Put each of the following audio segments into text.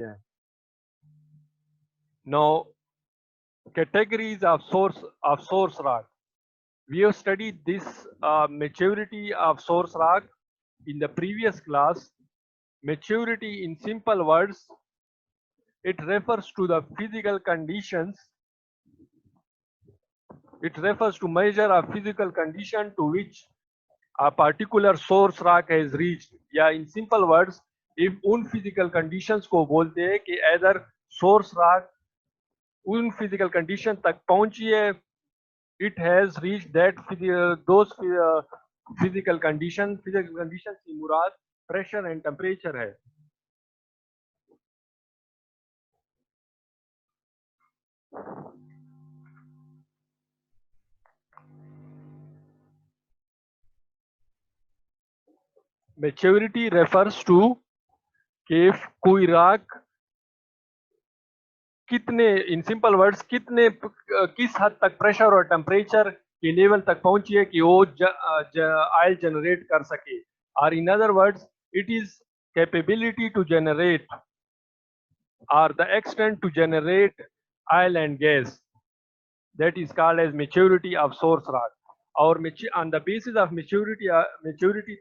Yeah. Now, categories of source rock. We have studied this maturity of source rock in the previous class. Maturity, in simple words, it refers to the physical conditions. It refers to measure of physical condition to which a particular source rock has reached. या in simple words, if उन physical conditions को बोलते हैं कि either source rock उन physical condition तक पहुंची है, it has reached that those physical conditions की मुराद pressure and temperature है. Maturity refers to कि कोई राग कितने, इन सिंपल वर्ड्स, कितने किस हद तक प्रेशर और टेम्परेचर के लेवल तक पहुंची है कि वो ऑयल जनरेट कर सके. और in other words, it is capability to generate or the extent to generate oil and gas. That is called as maturity of source rock. On the basis of maturity,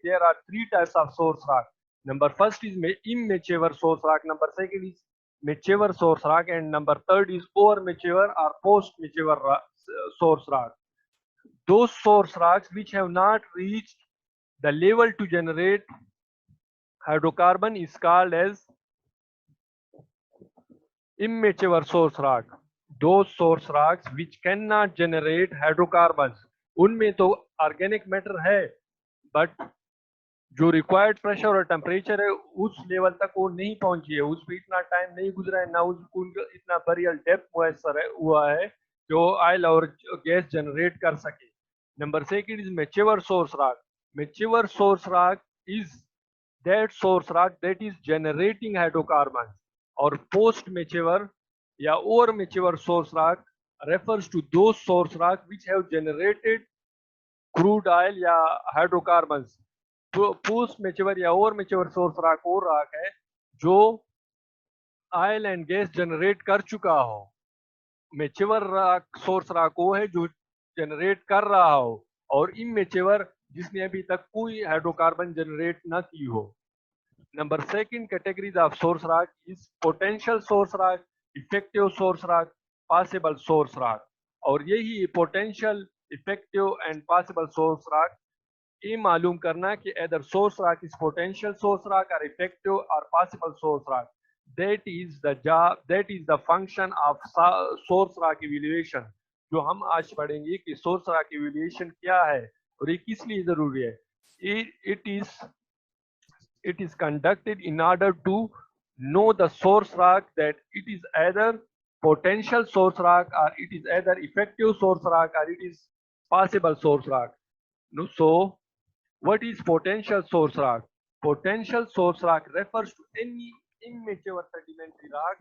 there are three types of source rock. Number first is immature source rock. Number second is mature source rock, and number third is overmature or post-mature source rock. Those source rocks which have not reached the level to generate hydrocarbon is called as immature source rock. Those source rocks which cannot generate hydrocarbons, उनमें तो organic matter है, but जो required pressure और temperature है उस level तक वो नहीं पहुंची है, उस पर इतना टाइम नहीं गुजरा है, ना उसको इतना बरियल डेप्थ मुयसर हुआ है जो ऑयल और गैस जनरेट कर सके. Number second is mature source rock. Mature source rock is that source rock that is generating hydrocarbon. और पोस्ट मैच्योर या over mature source rock refers to those source rock which have generated crude oil या hydrocarbons. Post mature या over mature source rock वो rock है जो oil and gas generate कर चुका हो. मैच्योर रॉक सोर्स रॉक वो है जो जनरेट कर रहा हो, और इमैच्योर जिसने अभी तक कोई हाइड्रोकार्बन जनरेट ना की हो. Number second categories of source rock is potential source rock, effective source rock, possible source rock. और यही potential, effective and possible source rock ये मालूम करना कि either source rock is potential source rock or effective or possible source rock. That is the job, that is the function of source rock evaluation. जो हम आज पढ़ेंगे कि source rock evaluation क्या है और ये किस लिए जरूरी है. It is conducted in order to know the source rock, that it is either potential source rock or it is either effective source rock or it is possible source rock. So what is potential source rock? Potential source rock refers to any immature sedimentary rock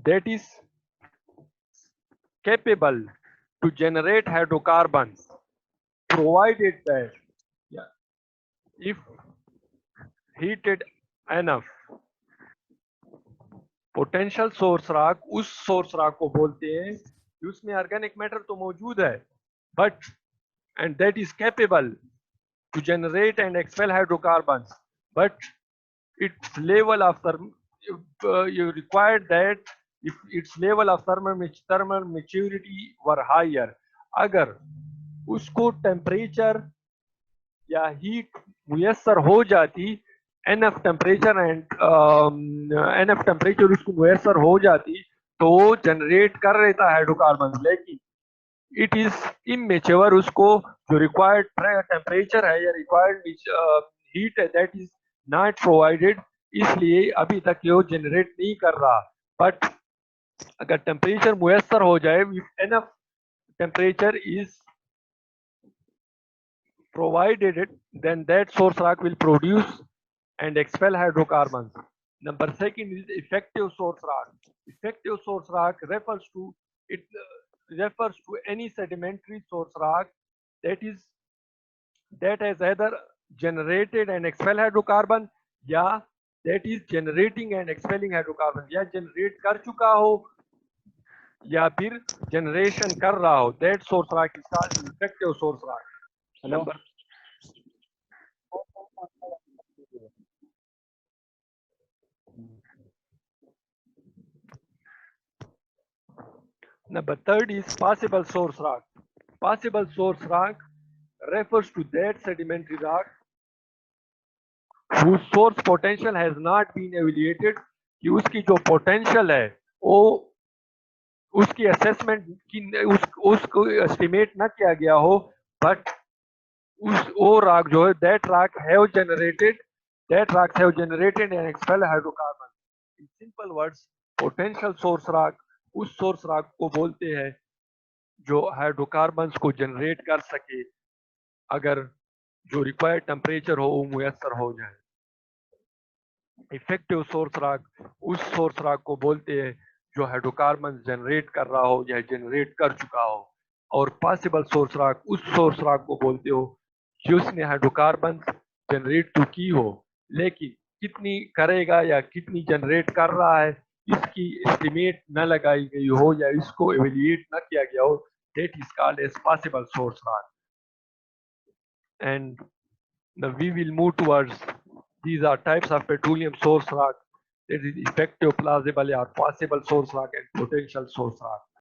that is capable to generate hydrocarbons, provided that if heated enough. Potential source rock उस source rock को बोलते हैं कि उसमें organic matter तो मौजूद है, but and that is capable to generate and expel hydrocarbons, but its level of you required that if its level of thermal maturity were higher. अगर उसको टेम्परेचर या हीट मुयसर हो जाती, एनएफ टेम्परेचर एनएफ टेम्परेचर उसको मुयसर हो जाती तो वो जनरेट कर लेता हाइड्रोकार्बन. लेकिन इट इज इमेच्योर, उसको जो रिक्वायर्ड टेम्परेचर है या रिक्वायर्ड हीट है दैट इज नॉट प्रोवाइडेड, इसलिए अभी तक ये जनरेट नहीं कर रहा. बट अगर टेम्परेचर मुयसर हो जाए, enough temperature is provided it, then that source rock will produce and expel hydrocarbons. Number second is effective source rock. Effective source rock refers to any sedimentary source rock that has either generated and expel hydrocarbon या that is generating and expelling hydrocarbons, या generate कर चुका हो या फिर generation कर रहा हो, that source rock is called effective source rock. Number Number third is possible source rock. Possible source rock refers to that sedimentary rock whose source potential has not been evaluated, कि उसकी जो potential है वो उसकी assessment की उसको estimate ना किया गया हो, but वो rock जो है that rocks have generated and expelled hydrocarbons. In simple words, potential source rock उस source rock को बोलते हैं जो हाइड्रोकार्बन्स को जनरेट कर सके अगर जो रिक्वायर्ड टेम्परेचर हो वो मुयसर हो जाए. इफेक्टिव सोर्स रॉक उस सोर्स रॉक को बोलते हैं जो हाइड्रोकार्बन जनरेट कर रहा हो या जनरेट कर चुका हो, और पॉसिबल सोर्स रॉक उस सोर्स रॉक को बोलते हो जिसने हाइड्रोकार्बन जनरेट तो की हो लेकिन कितनी करेगा या कितनी जनरेट कर रहा है इसकी एस्टिमेट न लगाई गई हो या इसको एवेल्युएट न किया गया हो, that is called as possible source rock. And we will move towards these are types of petroleum source rock, that is effective, plausible or possible source rock and potential source rock.